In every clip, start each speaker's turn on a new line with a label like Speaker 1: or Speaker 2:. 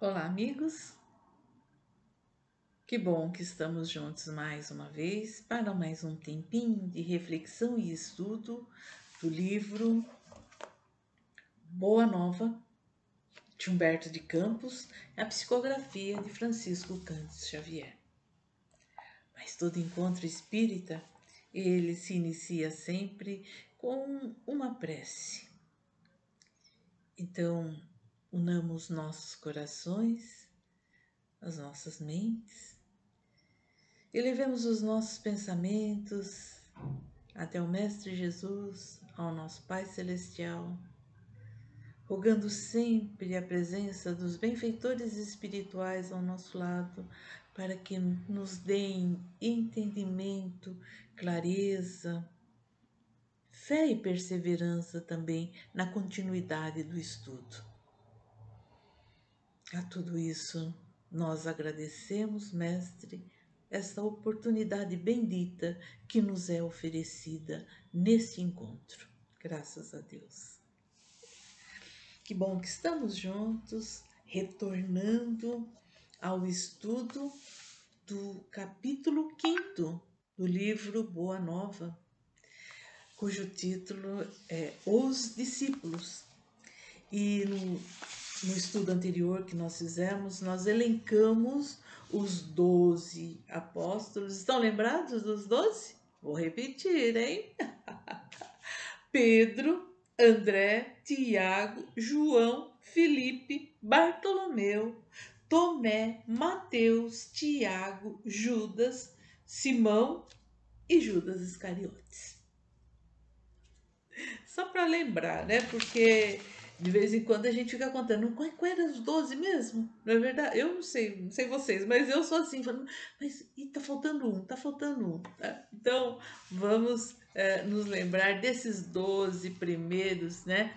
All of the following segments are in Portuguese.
Speaker 1: Olá, amigos! Que bom que estamos juntos mais uma vez para mais um tempinho de reflexão e estudo do livro Boa Nova, de Humberto de Campos, a psicografia de Francisco Cândido Xavier. Mas todo encontro espírita, ele se inicia sempre com uma prece. Então, unamos nossos corações, as nossas mentes, e levemos os nossos pensamentos até o Mestre Jesus, ao nosso Pai Celestial, rogando sempre a presença dos benfeitores espirituais ao nosso lado, para que nos deem entendimento, clareza, fé e perseverança também na continuidade do estudo. A tudo isso, nós agradecemos, Mestre, esta oportunidade bendita que nos é oferecida neste encontro. Graças a Deus. Que bom que estamos juntos, retornando ao estudo do capítulo 5º do livro Boa Nova, cujo título é Os Discípulos. E no estudo anterior que nós fizemos, nós elencamos os 12 apóstolos. Estão lembrados dos 12? Vou repetir, hein? Pedro, André, Tiago, João, Felipe, Bartolomeu, Tomé, Mateus, Tiago, Judas, Simão e Judas Iscariotes. Só para lembrar, né? Porque de vez em quando a gente fica contando, qual eram os 12 mesmo? Não é verdade? Eu não sei vocês, mas eu sou assim, falando, mas tá faltando um, tá faltando um. Tá? Então, vamos nos lembrar desses 12 primeiros, né?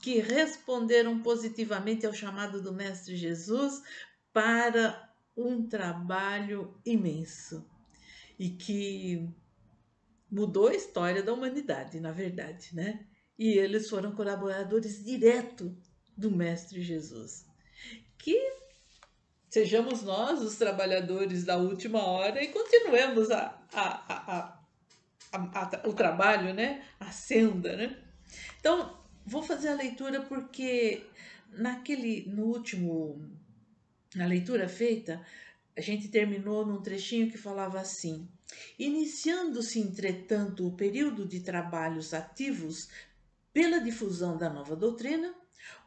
Speaker 1: Que responderam positivamente ao chamado do Mestre Jesus para um trabalho imenso e que mudou a história da humanidade, na verdade, né? E eles foram colaboradores direto do Mestre Jesus. Que sejamos nós os trabalhadores da última hora e continuemos o trabalho, né? A senda, né? Então, vou fazer a leitura porque na leitura feita, a gente terminou num trechinho que falava assim: iniciando-se, entretanto, o período de trabalhos ativos pela difusão da nova doutrina,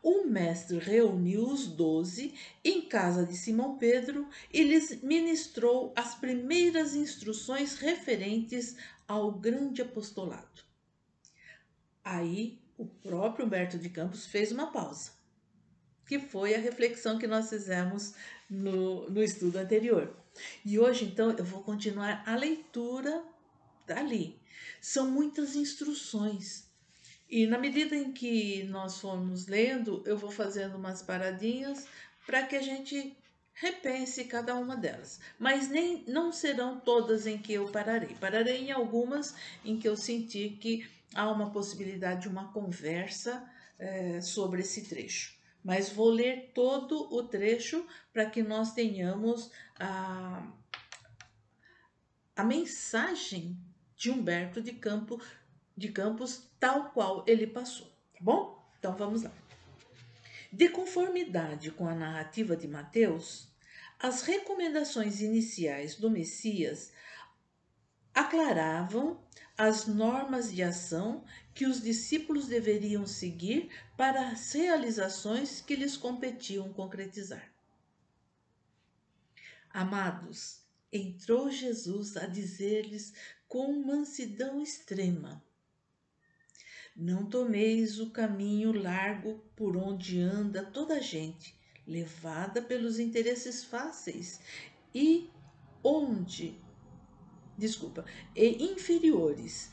Speaker 1: o mestre reuniu os 12 em casa de Simão Pedro e lhes ministrou as primeiras instruções referentes ao grande apostolado. Aí, o próprio Humberto de Campos fez uma pausa, que foi a reflexão que nós fizemos no estudo anterior. E hoje, então, eu vou continuar a leitura dali. São muitas instruções. E na medida em que nós formos lendo, eu vou fazendo umas paradinhas para que a gente repense cada uma delas. Mas não serão todas em que eu pararei. Pararei em algumas em que eu senti que há uma possibilidade de uma conversa sobre esse trecho. Mas vou ler todo o trecho para que nós tenhamos a mensagem de Humberto de Campos tal qual ele passou, tá bom? Então vamos lá. De conformidade com a narrativa de Mateus, as recomendações iniciais do Messias aclaravam as normas de ação que os discípulos deveriam seguir para as realizações que lhes competiam concretizar. Amados, entrou Jesus a dizer-lhes com mansidão extrema: não tomeis o caminho largo por onde anda toda a gente, levada pelos interesses fáceis e inferiores.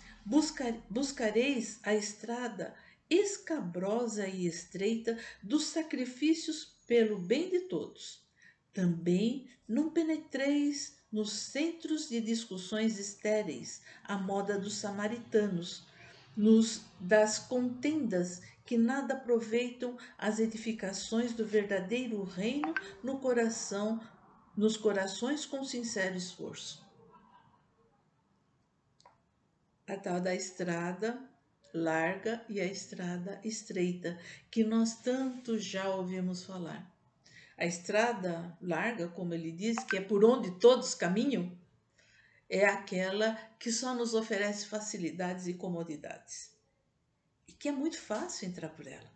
Speaker 1: Buscareis a estrada escabrosa e estreita dos sacrifícios pelo bem de todos. Também não penetreis nos centros de discussões estéreis, à moda dos samaritanos, das contendas que nada aproveitam as edificações do verdadeiro reino no coração, nos corações com sincero esforço. A tal da estrada larga e a estrada estreita, que nós tanto já ouvimos falar. A estrada larga, como ele diz, que é por onde todos caminham, é aquela que só nos oferece facilidades e comodidades. E que é muito fácil entrar por ela.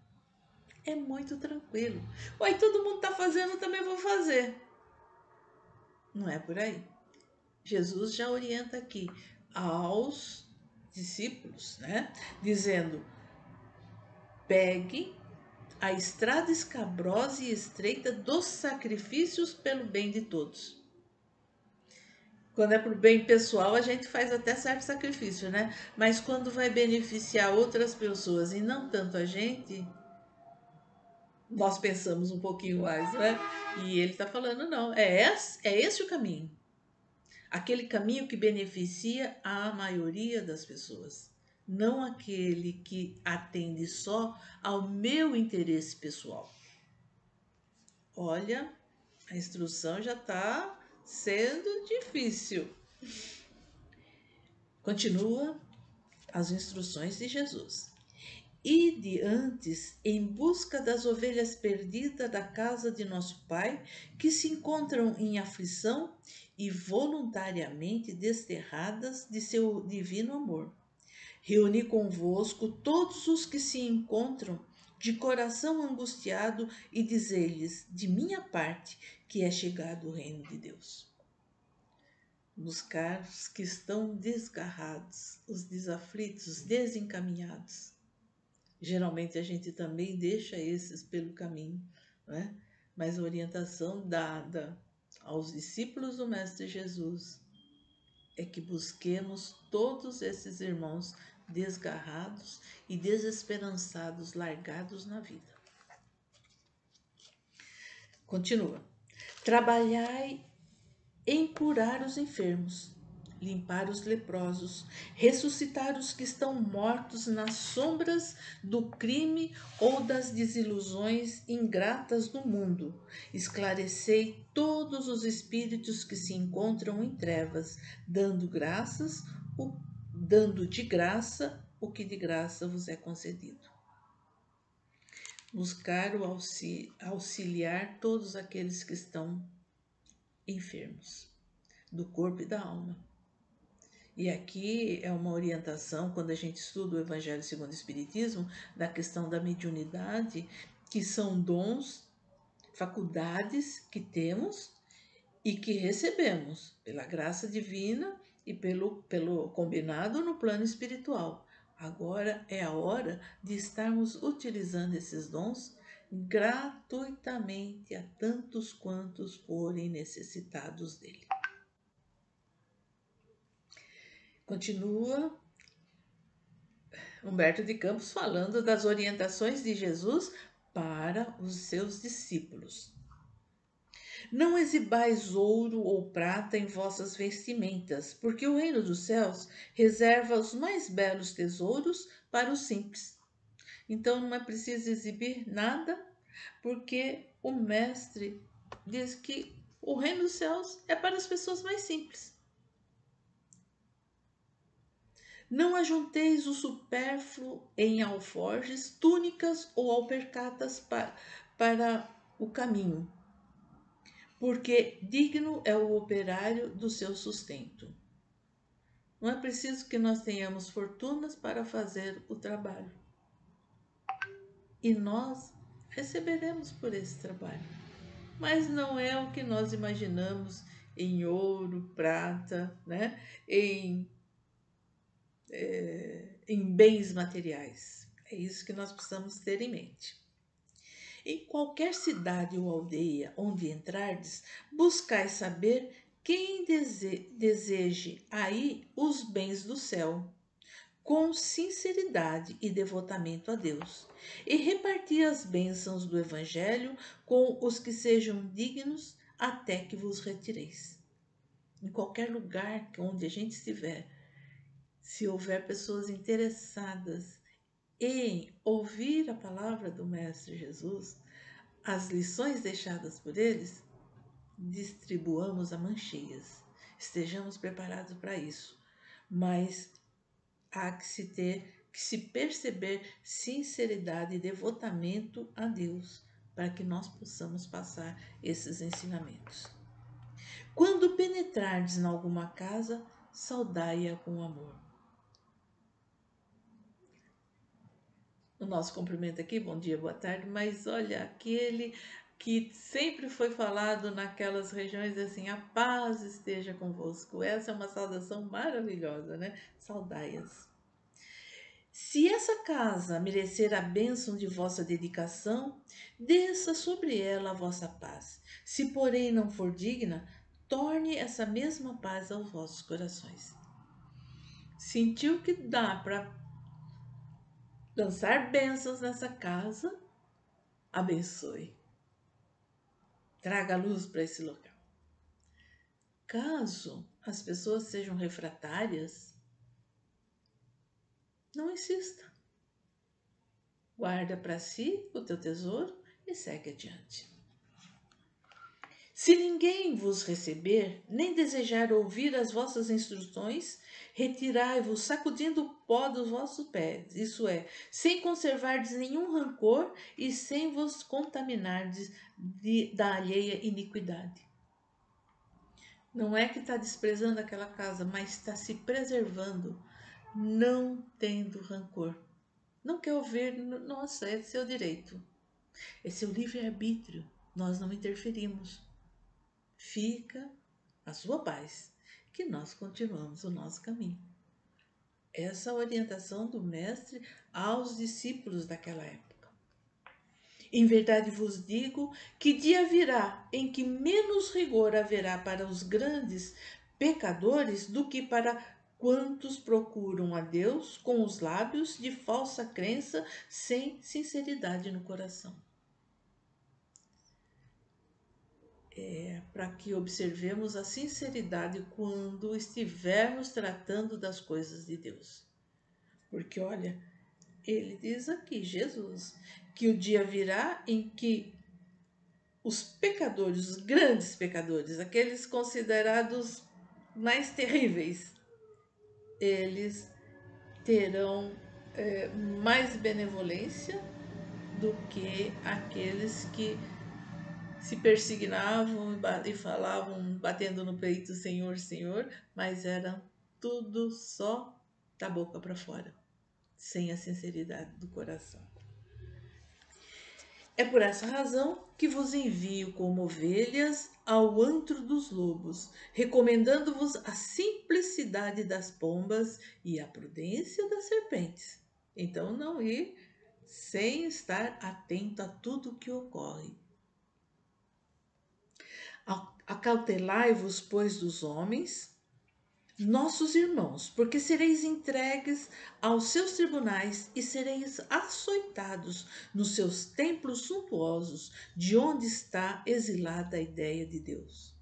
Speaker 1: É muito tranquilo. Uai, todo mundo está fazendo, também vou fazer. Não é por aí. Jesus já orienta aqui aos discípulos, né? Dizendo: pegue a estrada escabrosa e estreita dos sacrifícios pelo bem de todos. Quando é para o bem pessoal, a gente faz até certo sacrifício, né? Mas quando vai beneficiar outras pessoas e não tanto a gente, nós pensamos um pouquinho mais, né? E ele está falando, não, é esse o caminho. Aquele caminho que beneficia a maioria das pessoas. Não aquele que atende só ao meu interesse pessoal. Olha, a instrução já está sendo difícil. Continua as instruções de Jesus. Ide antes em busca das ovelhas perdidas da casa de nosso Pai, que se encontram em aflição e voluntariamente desterradas de seu divino amor. Reuni convosco todos os que se encontram de coração angustiado e dizer-lhes, de minha parte, que é chegado o reino de Deus. Buscar os que estão desgarrados, os desaflitos, os desencaminhados. Geralmente a gente também deixa esses pelo caminho, né? Mas a orientação dada aos discípulos do Mestre Jesus é que busquemos todos esses irmãos desgarrados e desesperançados, largados na vida. Continua. Trabalhai em curar os enfermos, limpar os leprosos, ressuscitar os que estão mortos nas sombras do crime ou das desilusões ingratas do mundo. Esclarecei todos os espíritos que se encontram em trevas, dando de graça o que de graça vos é concedido. Buscar o auxiliar todos aqueles que estão enfermos, do corpo e da alma. E aqui é uma orientação, quando a gente estuda o Evangelho segundo o Espiritismo, da questão da mediunidade, que são dons, faculdades que temos e que recebemos pela graça divina e pelo combinado no plano espiritual. Agora é a hora de estarmos utilizando esses dons gratuitamente a tantos quantos forem necessitados dele. Continua Humberto de Campos falando das orientações de Jesus para os seus discípulos. Não exibais ouro ou prata em vossas vestimentas, porque o reino dos céus reserva os mais belos tesouros para os simples. Então não é preciso exibir nada, porque o mestre diz que o reino dos céus é para as pessoas mais simples. Não ajunteis o supérfluo em alforjes, túnicas ou alpercatas para o caminho, porque digno é o operário do seu sustento. Não é preciso que nós tenhamos fortunas para fazer o trabalho. E nós receberemos por esse trabalho. Mas não é o que nós imaginamos em ouro, prata, né? em bens materiais. É isso que nós precisamos ter em mente. Em qualquer cidade ou aldeia onde entrardes, buscai saber quem deseje aí os bens do céu, com sinceridade e devotamento a Deus, e reparti as bênçãos do Evangelho com os que sejam dignos até que vos retireis. Em qualquer lugar onde a gente estiver, se houver pessoas interessadas em ouvir a palavra do Mestre Jesus, as lições deixadas por eles, distribuamos a mancheias. Estejamos preparados para isso. Mas há que se perceber sinceridade e devotamento a Deus para que nós possamos passar esses ensinamentos. Quando penetrardes em alguma casa, saudai-a com amor. O nosso cumprimento aqui, bom dia, boa tarde, mas olha, aquele que sempre foi falado naquelas regiões assim, a paz esteja convosco. Essa é uma saudação maravilhosa, né? Saudai-as. Se essa casa merecer a bênção de vossa dedicação, desça sobre ela a vossa paz. Se, porém, não for digna, torne essa mesma paz aos vossos corações. Sentiu que dá para lançar bênçãos nessa casa? Abençoe. Traga luz para esse local. Caso as pessoas sejam refratárias, não insista. Guarda para si o teu tesouro e segue adiante. Se ninguém vos receber, nem desejar ouvir as vossas instruções, retirai-vos, sacudindo o pó dos vossos pés, isso é, sem conservardes nenhum rancor e sem vos contaminardes da alheia iniquidade. Não é que está desprezando aquela casa, mas está se preservando, não tendo rancor. Não quer ouvir, nossa, é seu direito, é seu livre-arbítrio, nós não interferimos. Fica a sua paz, que nós continuamos o nosso caminho. Essa é a orientação do Mestre aos discípulos daquela época. Em verdade vos digo que dia virá em que menos rigor haverá para os grandes pecadores do que para quantos procuram a Deus com os lábios de falsa crença, sem sinceridade no coração. Para que observemos a sinceridade quando estivermos tratando das coisas de Deus. Porque olha, ele diz aqui, Jesus, que o dia virá em que os pecadores, os grandes pecadores, aqueles considerados mais terríveis, eles terão mais benevolência do que aqueles que se persignavam e falavam, batendo no peito, Senhor, Senhor, mas eram tudo só da boca para fora, sem a sinceridade do coração. É por essa razão que vos envio como ovelhas ao antro dos lobos, recomendando-vos a simplicidade das pombas e a prudência das serpentes. Então, não ir sem estar atento a tudo o que ocorre. Acautelai-vos, pois, dos homens, nossos irmãos, porque sereis entregues aos seus tribunais e sereis açoitados nos seus templos suntuosos, de onde está exilada a ideia de Deus.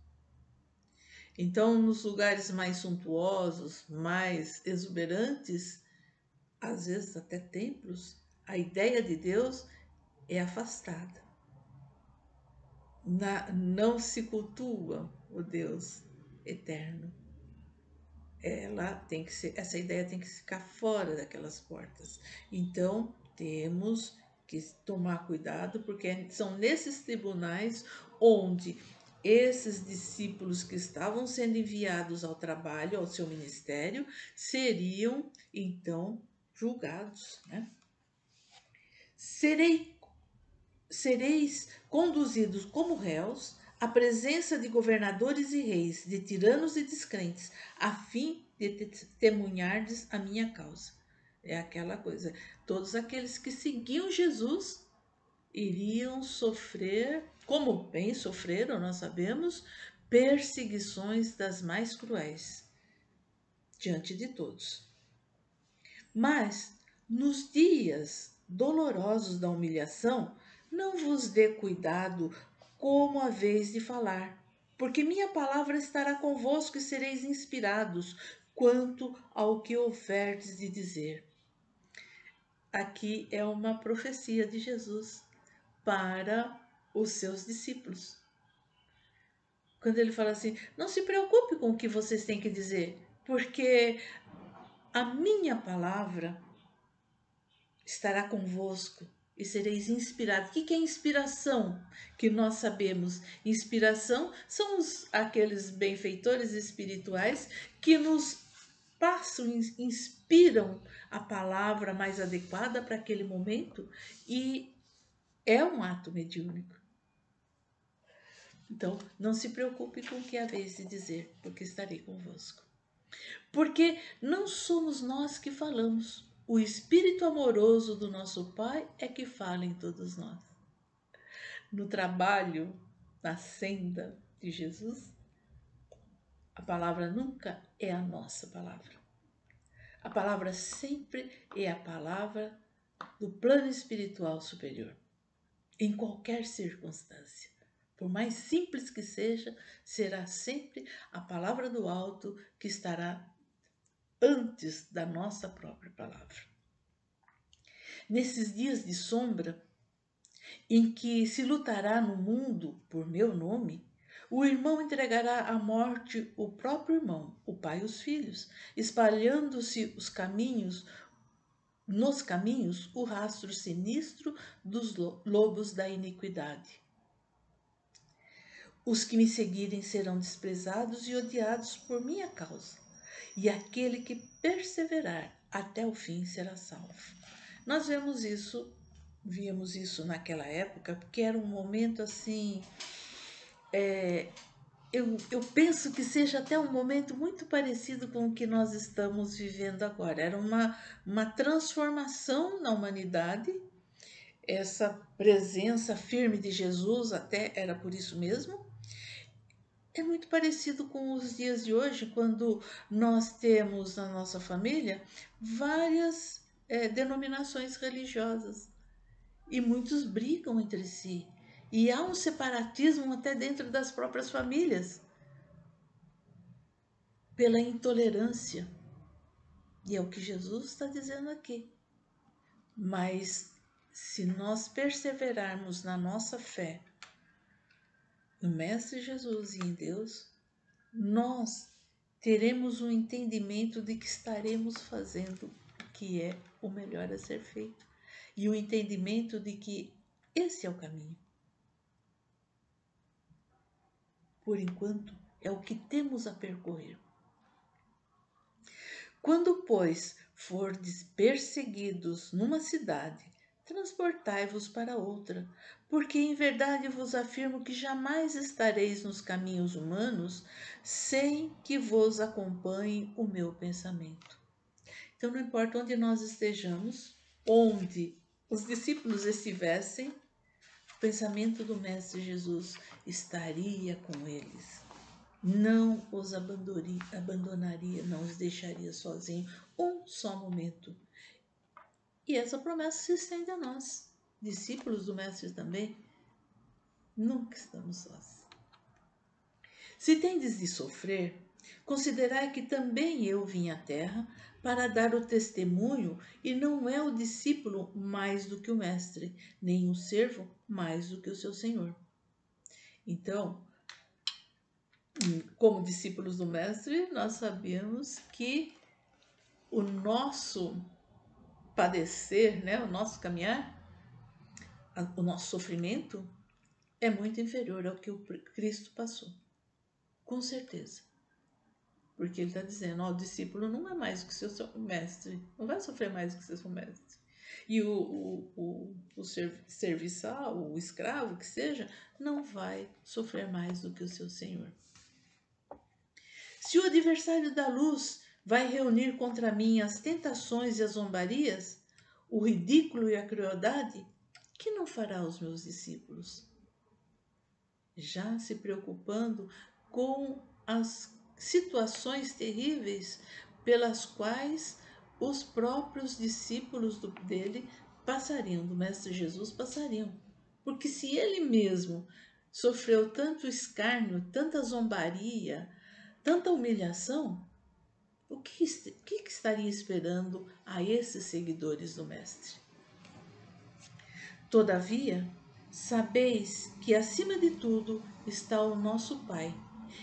Speaker 1: Então, nos lugares mais suntuosos, mais exuberantes, às vezes até templos, a ideia de Deus é afastada. Não se cultua o Deus eterno. Essa ideia tem que ficar fora daquelas portas. Então, temos que tomar cuidado, porque são nesses tribunais onde esses discípulos que estavam sendo enviados ao trabalho, ao seu ministério, seriam, então, julgados, né? Sereis conduzidos como réus à presença de governadores e reis, de tiranos e descrentes, a fim de testemunhardes a minha causa. É aquela coisa, todos aqueles que seguiam Jesus iriam sofrer, como bem sofreram, nós sabemos, perseguições das mais cruéis diante de todos. Mas, nos dias dolorosos da humilhação, não vos dê cuidado como a vez de falar, porque minha palavra estará convosco e sereis inspirados quanto ao que houverdes de dizer. aqui é uma profecia de Jesus para os seus discípulos. Quando ele fala assim, não se preocupe com o que vocês têm que dizer, porque a minha palavra estará convosco e sereis inspirados. O que é inspiração? Que nós sabemos. Inspiração são aqueles benfeitores espirituais que nos passam, inspiram a palavra mais adequada para aquele momento, e é um ato mediúnico. Então, não se preocupe com o que haveis de dizer, porque estarei convosco. Porque não somos nós que falamos. O Espírito amoroso do nosso Pai é que fala em todos nós. No trabalho, na senda de Jesus, a palavra nunca é a nossa palavra. A palavra sempre é a palavra do plano espiritual superior, em qualquer circunstância. Por mais simples que seja, será sempre a palavra do alto que estará antes da nossa própria palavra. Nesses dias de sombra, em que se lutará no mundo por meu nome, o irmão entregará à morte o próprio irmão, o pai e os filhos, espalhando-se nos caminhos, o rastro sinistro dos lobos da iniquidade. Os que me seguirem serão desprezados e odiados por minha causa, e aquele que perseverar até o fim será salvo. Nós víamos isso naquela época, porque era um momento assim, eu penso que seja até um momento muito parecido com o que nós estamos vivendo agora. Era uma transformação na humanidade, essa presença firme de Jesus, até era por isso mesmo. É muito parecido com os dias de hoje, quando nós temos na nossa família várias denominações religiosas e muitos brigam entre si. E há um separatismo até dentro das próprias famílias, pela intolerância. E é o que Jesus está dizendo aqui. Mas se nós perseverarmos na nossa fé, no Mestre Jesus e em Deus, nós teremos um entendimento de que estaremos fazendo o que é o melhor a ser feito. E o entendimento de que esse é o caminho. Por enquanto, é o que temos a percorrer. Quando, pois, fordes perseguidos numa cidade, transportai-vos para outra, porque em verdade vos afirmo que jamais estareis nos caminhos humanos sem que vos acompanhe o meu pensamento. Então, não importa onde nós estejamos, onde os discípulos estivessem, o pensamento do Mestre Jesus estaria com eles. Não os abandonaria, não os deixaria sozinhos um só momento. E essa promessa se estende a nós, discípulos do Mestre também. Nunca estamos sós. Se tendes de sofrer, considerai que também eu vim à terra para dar o testemunho, e não é o discípulo mais do que o mestre, nem o servo mais do que o seu senhor. Então, como discípulos do mestre, nós sabemos que o nosso padecer, né, o nosso caminhar, o nosso sofrimento é muito inferior ao que o Cristo passou. Com certeza. Porque ele está dizendo, o discípulo não é mais do que seu mestre, não vai sofrer mais do que seu mestre. E o serviçal, o escravo, que seja, não vai sofrer mais do que o seu senhor. Se o adversário da luz vai reunir contra mim as tentações e as zombarias, o ridículo e a crueldade, que não fará os meus discípulos? Já se preocupando com as situações terríveis pelas quais os próprios discípulos dele passariam, do Mestre Jesus passariam. Porque se ele mesmo sofreu tanto escárnio, tanta zombaria, tanta humilhação, o que estaria esperando a esses seguidores do Mestre? Todavia, sabeis que acima de tudo está o nosso Pai,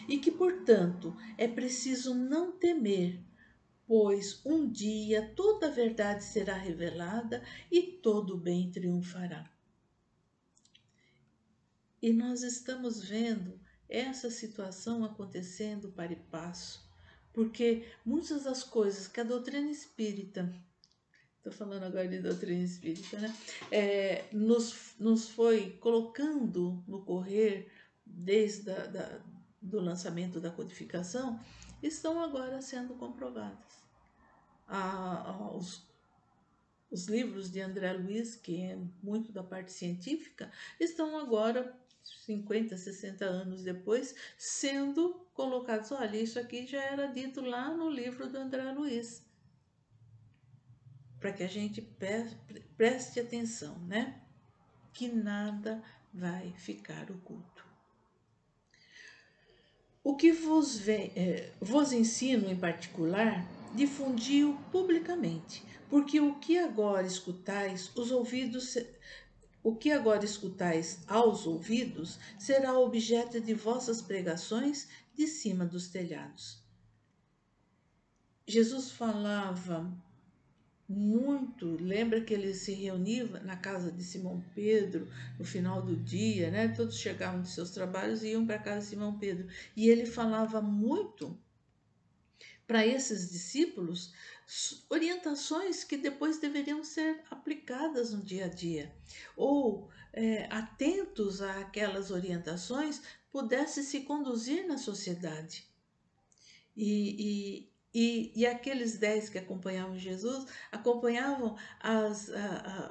Speaker 1: e que, portanto, é preciso não temer, pois um dia toda a verdade será revelada e todo o bem triunfará. E nós estamos vendo essa situação acontecendo para e passo, porque muitas das coisas que a doutrina espírita, estou falando agora de doutrina espírita, né? Nos foi colocando no correr desde do lançamento da codificação, estão agora sendo comprovadas. Os livros de André Luiz, que é muito da parte científica, estão agora, 50, 60 anos depois, sendo colocados. Olha, isso aqui já era dito lá no livro do André Luiz. Para que a gente preste atenção, né? Que nada vai ficar oculto. O que vos ensino em particular, difundi-o publicamente, porque o que agora escutais aos ouvidos será objeto de vossas pregações de cima dos telhados. Jesus falava muito, lembra que ele se reunia na casa de Simão Pedro no final do dia, né? Todos chegavam de seus trabalhos e iam para a casa de Simão Pedro. E ele falava muito para esses discípulos orientações que depois deveriam ser aplicadas no dia a dia. Ou, atentos àquelas orientações, pudesse se conduzir na sociedade. E aqueles 10 que acompanhavam Jesus, acompanhavam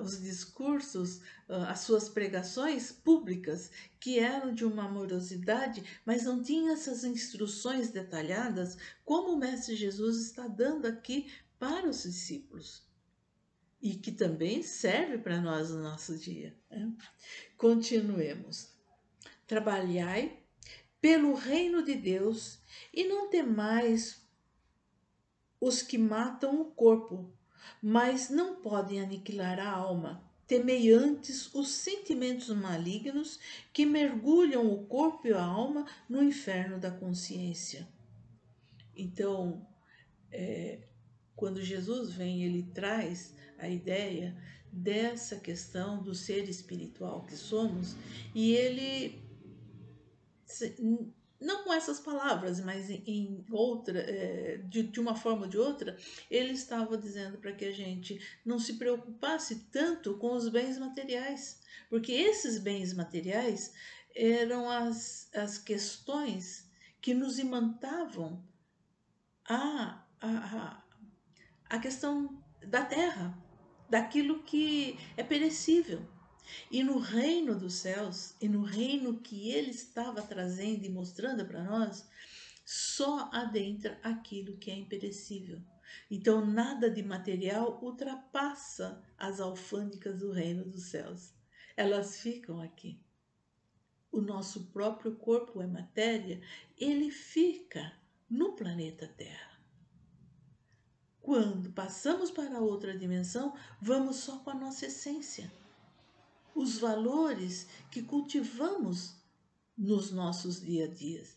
Speaker 1: os discursos, as suas pregações públicas, que eram de uma amorosidade, mas não tinham essas instruções detalhadas, como o Mestre Jesus está dando aqui para os discípulos. E que também serve para nós no nosso dia, né? Continuemos. Trabalhai pelo reino de Deus e não temais os que matam o corpo, mas não podem aniquilar a alma. Temei antes os sentimentos malignos que mergulham o corpo e a alma no inferno da consciência. Então, quando Jesus vem, ele traz a ideia dessa questão do ser espiritual que somos, e ele, não com essas palavras, mas em outra, de uma forma ou de outra, ele estava dizendo para que a gente não se preocupasse tanto com os bens materiais, porque esses bens materiais eram as questões que nos imantavam a questão da terra, daquilo que é perecível. E no reino dos céus, e no reino que ele estava trazendo e mostrando para nós, só adentra aquilo que é imperecível. Então, nada de material ultrapassa as alfândegas do reino dos céus. Elas ficam aqui. O nosso próprio corpo é matéria, ele fica no planeta Terra. Quando passamos para outra dimensão, vamos só com a nossa essência. Os valores que cultivamos nos nossos dia a dias.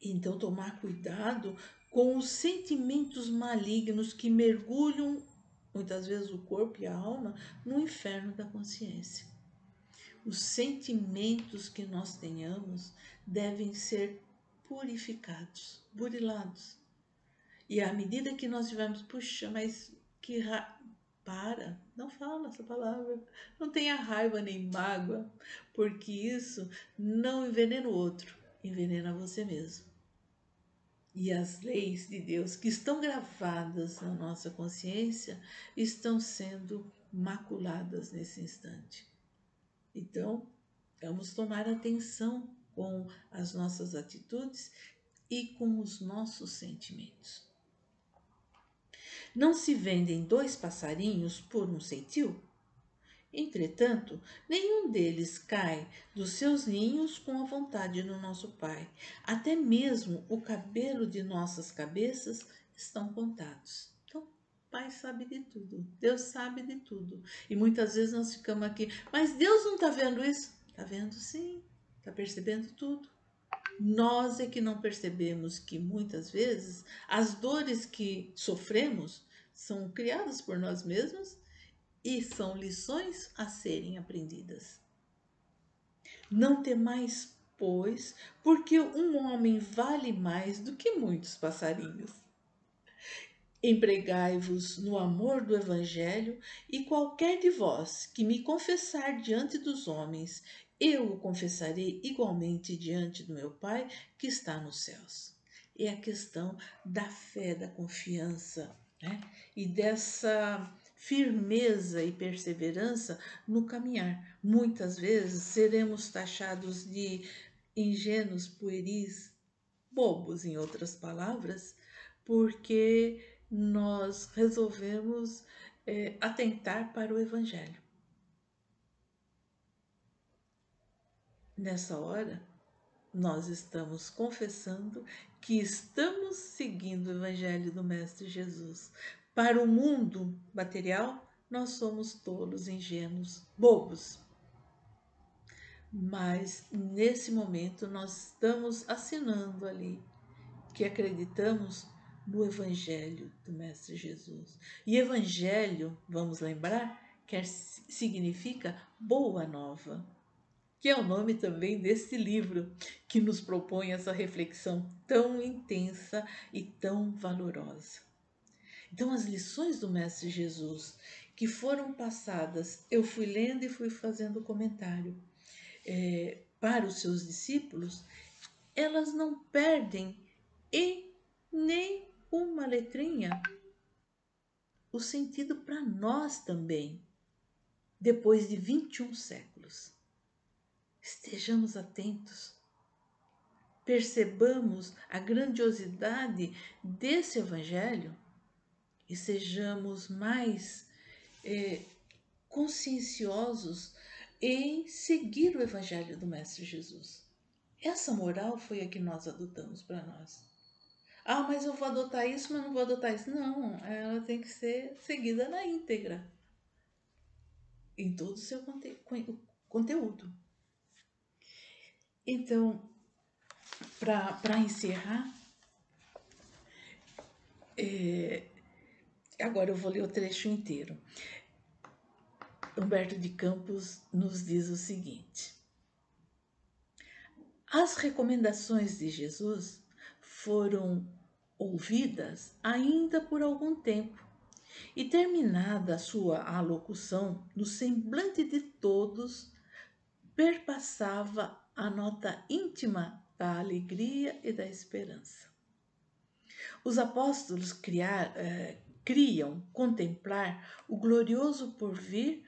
Speaker 1: Então, tomar cuidado com os sentimentos malignos que mergulham, muitas vezes, o corpo e a alma no inferno da consciência. Os sentimentos que nós tenhamos devem ser purificados, burilados. E à medida que nós tivermos, puxa, mas que para, não fala essa palavra, não tenha raiva nem mágoa, porque isso não envenena o outro, envenena você mesmo. E as leis de Deus que estão gravadas na nossa consciência estão sendo maculadas nesse instante. Então, vamos tomar atenção com as nossas atitudes e com os nossos sentimentos. Não se vendem 2 passarinhos por um ceitil? Entretanto, nenhum deles cai dos seus ninhos com a vontade do nosso Pai. Até mesmo o cabelo de nossas cabeças estão contados. Então, o Pai sabe de tudo. Deus sabe de tudo. E muitas vezes nós ficamos aqui, mas Deus não está vendo isso? Está vendo sim. Está percebendo tudo. Nós é que não percebemos que muitas vezes as dores que sofremos são criadas por nós mesmos e são lições a serem aprendidas. Não temais, pois, porque um homem vale mais do que muitos passarinhos. Empregai-vos no amor do Evangelho, e qualquer de vós que me confessar diante dos homens, eu o confessarei igualmente diante do meu Pai que está nos céus. É a questão da fé, da confiança, né? E dessa firmeza e perseverança no caminhar. Muitas vezes seremos taxados de ingênuos, pueris, bobos, em outras palavras, porque nós resolvemos atentar para o Evangelho. Nessa hora, nós estamos confessando que estamos seguindo o Evangelho do Mestre Jesus. Para o mundo material, nós somos tolos, ingênuos, bobos. Mas nesse momento nós estamos assinando ali que acreditamos no Evangelho do Mestre Jesus. E Evangelho, vamos lembrar, significa boa nova, que é o nome também desse livro que nos propõe essa reflexão tão intensa e tão valorosa. Então, as lições do Mestre Jesus que foram passadas, eu fui lendo e fui fazendo comentário para os seus discípulos, elas não perdem em nem uma letrinha o sentido para nós também, depois de 21 séculos. Estejamos atentos, percebamos a grandiosidade desse Evangelho e sejamos mais conscienciosos em seguir o Evangelho do Mestre Jesus. Essa moral foi a que nós adotamos para nós. Ah, mas eu vou adotar isso, mas não vou adotar isso. Não, ela tem que ser seguida na íntegra, em todo o seu conteúdo. Então, para encerrar, agora eu vou ler o trecho inteiro. Humberto de Campos nos diz o seguinte: as recomendações de Jesus foram ouvidas ainda por algum tempo, e terminada a sua alocução, no semblante de todos perpassava a nota íntima da alegria e da esperança. Os apóstolos criam contemplar o glorioso porvir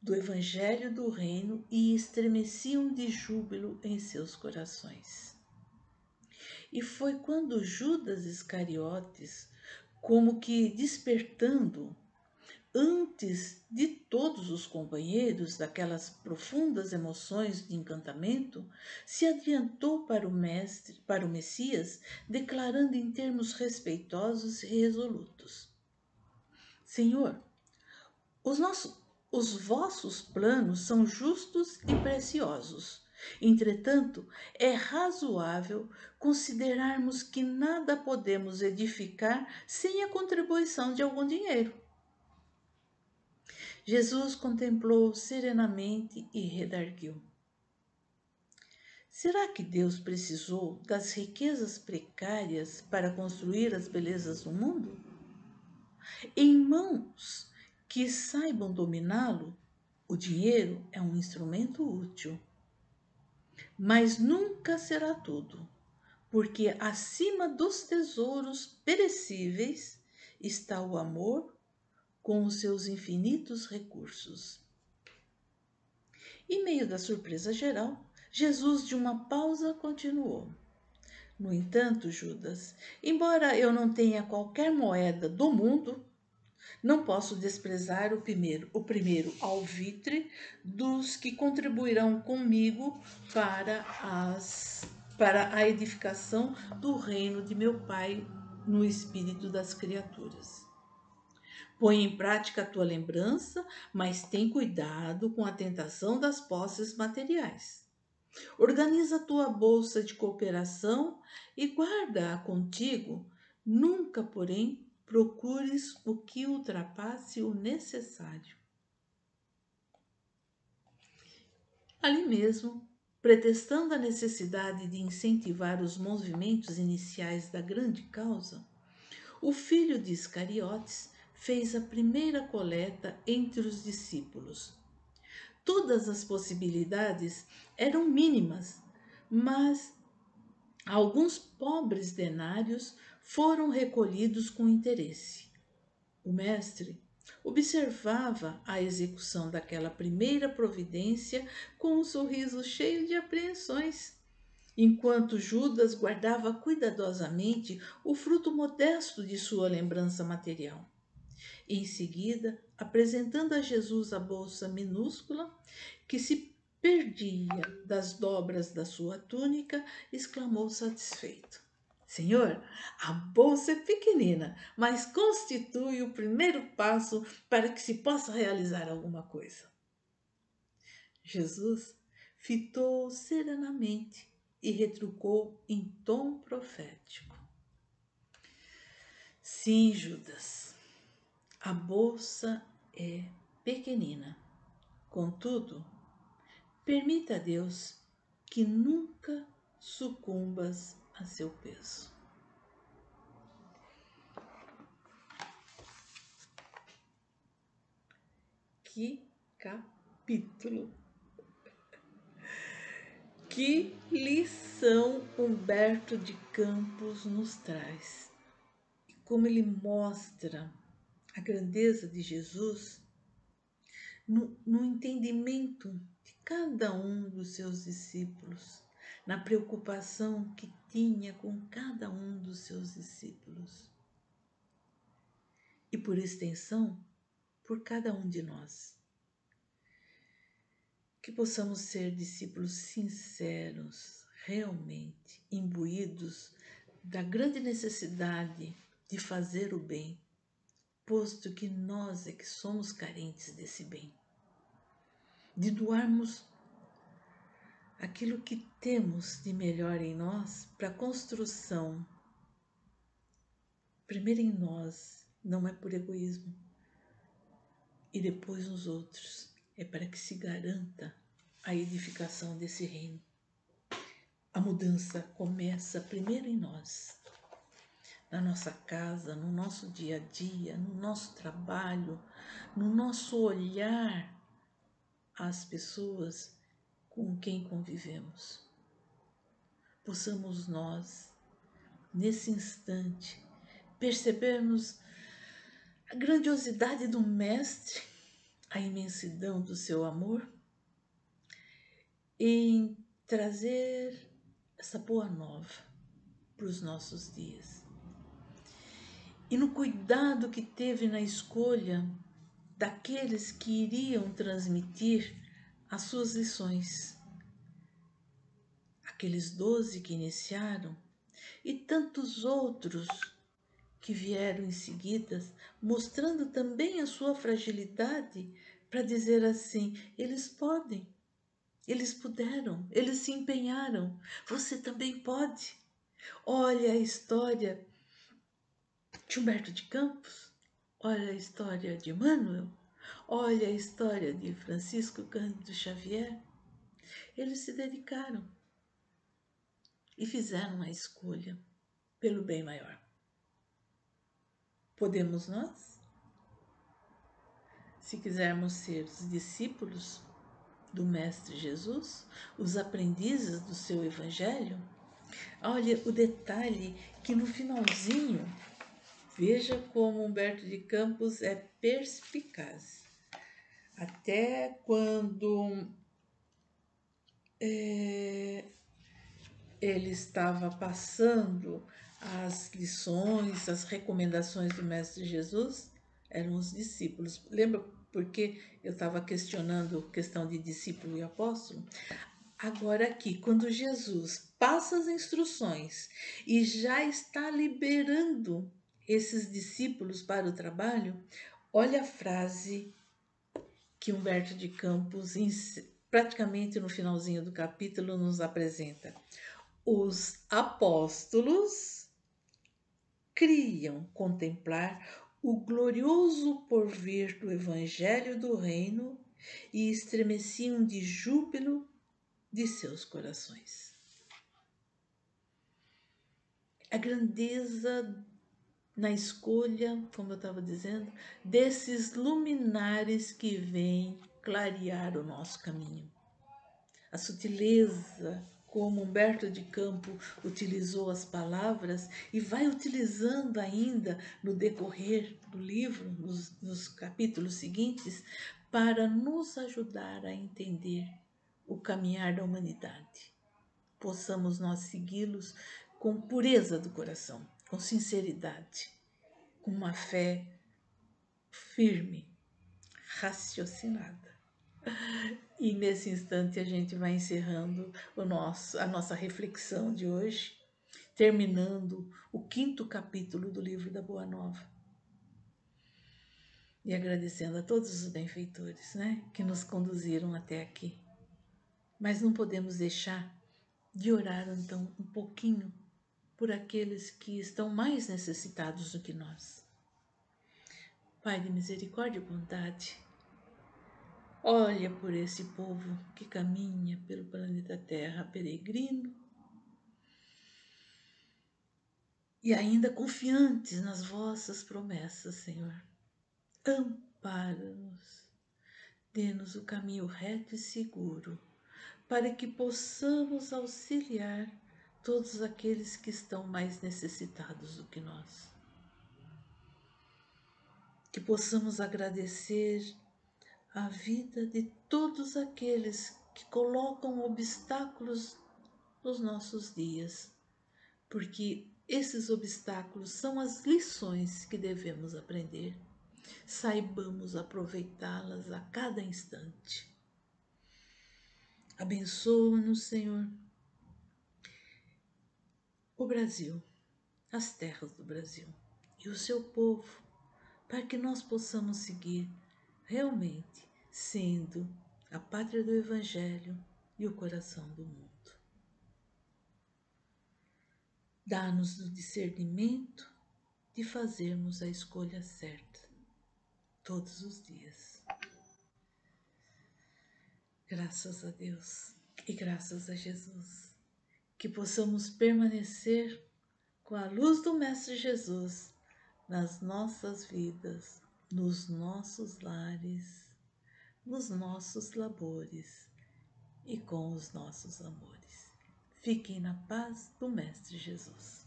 Speaker 1: do Evangelho do Reino e estremeciam de júbilo em seus corações. E foi quando Judas Iscariotes, como que despertando antes de todos os companheiros daquelas profundas emoções de encantamento, se adiantou para o Mestre, para o Messias, declarando em termos respeitosos e resolutos: Senhor, os vossos planos são justos e preciosos. Entretanto, é razoável considerarmos que nada podemos edificar sem a contribuição de algum dinheiro. Jesus contemplou serenamente e redarguiu: será que Deus precisou das riquezas precárias para construir as belezas do mundo? Em mãos que saibam dominá-lo, o dinheiro é um instrumento útil. Mas nunca será tudo, porque acima dos tesouros perecíveis está o amor com os seus infinitos recursos. Em meio da surpresa geral, Jesus, de uma pausa, continuou: no entanto, Judas, embora eu não tenha qualquer moeda do mundo, Não posso desprezar o primeiro alvitre dos que contribuirão comigo para a edificação do reino de meu Pai no espírito das criaturas. Põe em prática a tua lembrança, mas tem cuidado com a tentação das posses materiais. Organiza a tua bolsa de cooperação e guarda-a contigo. Nunca, porém, procures o que ultrapasse o necessário. Ali mesmo, pretextando a necessidade de incentivar os movimentos iniciais da grande causa, o filho de Iscariotes fez a primeira coleta entre os discípulos. Todas as possibilidades eram mínimas, mas alguns pobres denários foram recolhidos com interesse. O mestre observava a execução daquela primeira providência com um sorriso cheio de apreensões, enquanto Judas guardava cuidadosamente o fruto modesto de sua lembrança material. Em seguida, apresentando a Jesus a bolsa minúscula, que se perdia das dobras da sua túnica, exclamou satisfeito: Senhor, a bolsa é pequenina, mas constitui o primeiro passo para que se possa realizar alguma coisa. Jesus fitou serenamente e retrucou em tom profético: Sim, Judas, a bolsa é pequenina. Contudo, permita a Deus que nunca sucumbas a seu peso. Que capítulo! Que lição Humberto de Campos nos traz! E como ele mostra a grandeza de Jesus no entendimento de cada um dos seus discípulos, na preocupação que tinha com cada um dos seus discípulos. E por extensão, por cada um de nós. Que possamos ser discípulos sinceros, realmente imbuídos da grande necessidade de fazer o bem, posto que nós é que somos carentes desse bem. De doarmos aquilo que temos de melhor em nós para a construção. Primeiro em nós, não é por egoísmo, e depois nos outros, é para que se garanta a edificação desse reino. A mudança começa primeiro em nós, na nossa casa, no nosso dia a dia, no nosso trabalho, no nosso olhar às pessoas com quem convivemos. Possamos nós, nesse instante, percebermos a grandiosidade do Mestre, a imensidão do seu amor, em trazer essa boa nova para os nossos dias. E no cuidado que teve na escolha daqueles que iriam transmitir as suas lições. Aqueles 12 que iniciaram e tantos outros que vieram em seguida, mostrando também a sua fragilidade para dizer assim, eles podem, eles puderam, eles se empenharam, você também pode. Olha a história de Humberto de Campos, olha a história de Emmanuel, olha a história de Francisco Cândido Xavier. Eles se dedicaram e fizeram a escolha pelo bem maior. Podemos nós? Se quisermos ser os discípulos do Mestre Jesus, os aprendizes do seu Evangelho, olha o detalhe que no finalzinho, veja como Humberto de Campos é perspicaz. Até quando ele estava passando as lições, as recomendações do Mestre Jesus, eram os discípulos. Lembra porque eu estava questionando a questão de discípulo e apóstolo? Agora aqui, quando Jesus passa as instruções e já está liberando esses discípulos para o trabalho, olha a frase que Humberto de Campos, praticamente no finalzinho do capítulo, nos apresenta. Os apóstolos criam contemplar o glorioso porvir do Evangelho do Reino e estremeciam de júbilo de seus corações. A grandeza na escolha, como eu estava dizendo, desses luminares que vêm clarear o nosso caminho. A sutileza, como Humberto de Campos utilizou as palavras e vai utilizando ainda no decorrer do livro, nos capítulos seguintes, para nos ajudar a entender o caminhar da humanidade. Possamos nós segui-los com pureza do coração, com sinceridade, com uma fé firme, raciocinada. E nesse instante a gente vai encerrando a nossa reflexão de hoje, terminando o 5º capítulo do livro da Boa Nova. E agradecendo a todos os benfeitores, né, que nos conduziram até aqui. Mas não podemos deixar de orar então um pouquinho por aqueles que estão mais necessitados do que nós. Pai de misericórdia e bondade, olha por esse povo que caminha pelo planeta Terra peregrino e ainda confiantes nas vossas promessas, Senhor. Ampara-nos, dê-nos o caminho reto e seguro, para que possamos auxiliar todos aqueles que estão mais necessitados do que nós. Que possamos agradecer a vida de todos aqueles que colocam obstáculos nos nossos dias, porque esses obstáculos são as lições que devemos aprender. Saibamos aproveitá-las a cada instante. Abençoa-nos, Senhor, o Brasil, as terras do Brasil e o seu povo, para que nós possamos seguir realmente sendo a pátria do Evangelho e o coração do mundo. Dá-nos o discernimento de fazermos a escolha certa todos os dias. Graças a Deus e graças a Jesus, que possamos permanecer com a luz do Mestre Jesus nas nossas vidas, nos nossos lares, nos nossos labores e com os nossos amores. Fiquem na paz do Mestre Jesus.